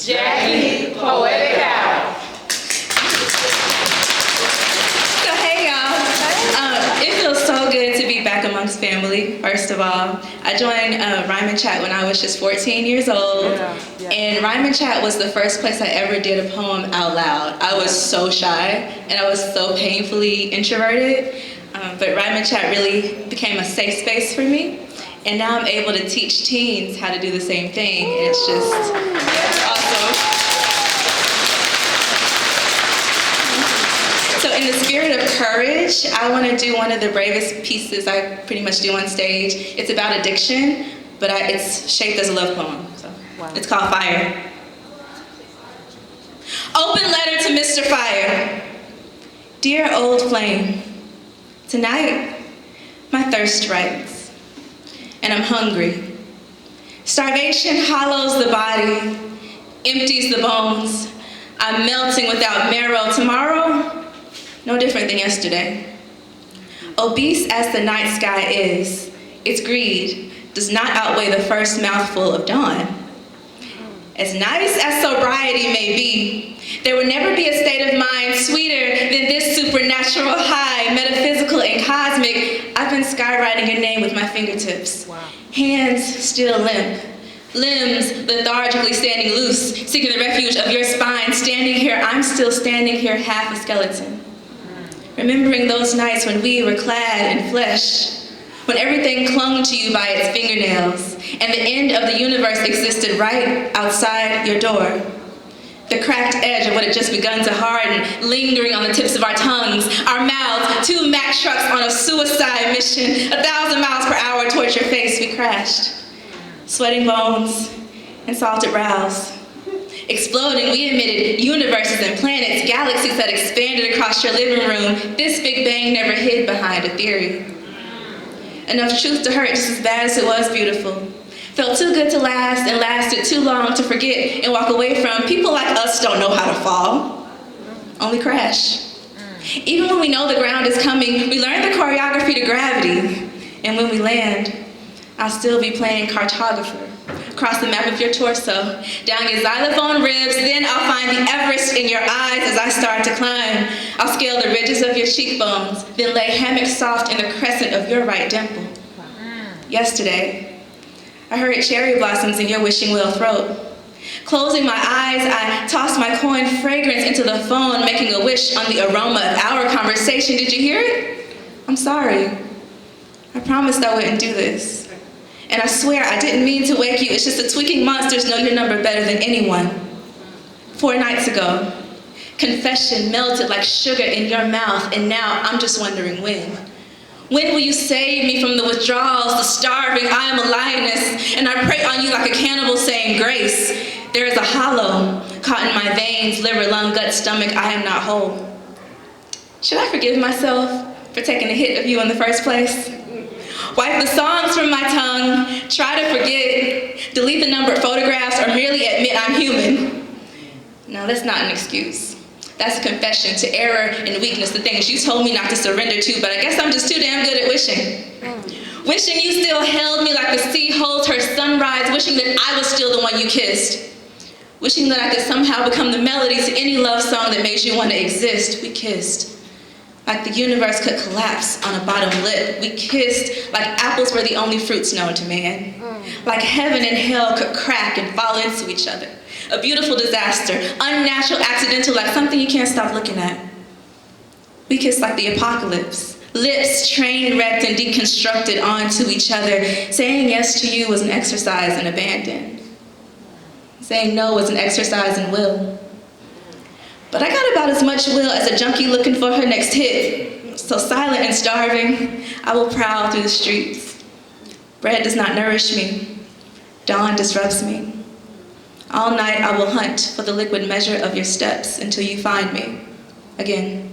Jacqui, Poetic Hour. So hey y'all, it feels so good to be back amongst family, first of all. I joined Rhyme N Chatt when I was just 14 years old. And Rhyme N Chatt was the first place I ever did a poem out loud. I was so shy and I was so painfully introverted. But Rhyme N Chatt really became a safe space for me. And now I'm able to teach teens how to do the same thing. And it's just awesome. So in the spirit of courage, I want to do one of the bravest pieces I pretty much do on stage. It's about addiction, but it's shaped as a love poem. So It's called Fire. Open letter to Mr. Fire. Dear old flame, tonight my thirst writes, and I'm hungry. Starvation hollows the body, empties the bones. I'm melting without marrow. Tomorrow, no different than yesterday. Obese as the night sky is, its greed does not outweigh the first mouthful of dawn. As nice as sobriety may be, there will never be a state of mind sweeter than this supernatural high, metaphysical and cosmic. I've been skywriting your name with my fingertips. Wow. Hands still limp, limbs lethargically standing loose, seeking the refuge of your spine. Standing here, I'm still standing here, half a skeleton. Remembering those nights when we were clad in flesh, when everything clung to you by its fingernails, and the end of the universe existed right outside your door. The cracked edge of what had just begun to harden, lingering on the tips of our tongues, our mouths, 2 Mack trucks on a suicide mission, 1,000 miles per hour towards your face, we crashed. Sweating bones and salted brows. Exploding, we emitted universes and planets, galaxies that expanded across your living room. This Big Bang never hid behind a theory. Enough truth to hurt just as bad as it was beautiful. Felt too good to last and lasted too long to forget and walk away from. People like us don't know how to fall, only crash. Even when we know the ground is coming, we learn the choreography to gravity. And when we land, I'll still be playing cartographer across the map of your torso, down your xylophone ribs. Then I'll find the Everest in your eyes as I start to climb. I'll scale the ridges of your cheekbones, then lay hammock soft in the crescent of your right dimple. Yesterday, I heard cherry blossoms in your wishing well throat. Closing my eyes, I tossed my coin fragrance into the phone, making a wish on the aroma of our conversation. Did you hear it? I'm sorry. I promised I wouldn't do this. And I swear I didn't mean to wake you. It's just the tweaking monsters know your number better than anyone. 4 nights ago, confession melted like sugar in your mouth, and now I'm just wondering when. When will you save me from the withdrawals, the starving? I am a lioness, and I prey on you like a cannibal saying grace. There is a hollow caught in my veins, liver, lung, gut, stomach. I am not whole. Should I forgive myself for taking a hit of you in the first place? Wipe the songs from my tongue, try to forget, delete the numbered photographs, or merely admit I'm human. No, that's not an excuse. That's a confession to error and weakness, the things you told me not to surrender to, but I guess I'm just too damn good at wishing. Wishing you still held me like the sea holds her sunrise, wishing that I was still the one you kissed. Wishing that I could somehow become the melody to any love song that made you want to exist. We kissed. Like the universe could collapse on a bottom lip. We kissed like apples were the only fruits known to man. Like heaven and hell could crack and fall into each other. A beautiful disaster, unnatural, accidental, like something you can't stop looking at. We kissed like the apocalypse. Lips train wrecked and deconstructed onto each other. Saying yes to you was an exercise in abandon. Saying no was an exercise in will. But I got about as much will as a junkie looking for her next hit. So silent and starving, I will prowl through the streets. Bread does not nourish me. Dawn disrupts me. All night I will hunt for the liquid measure of your steps until you find me again.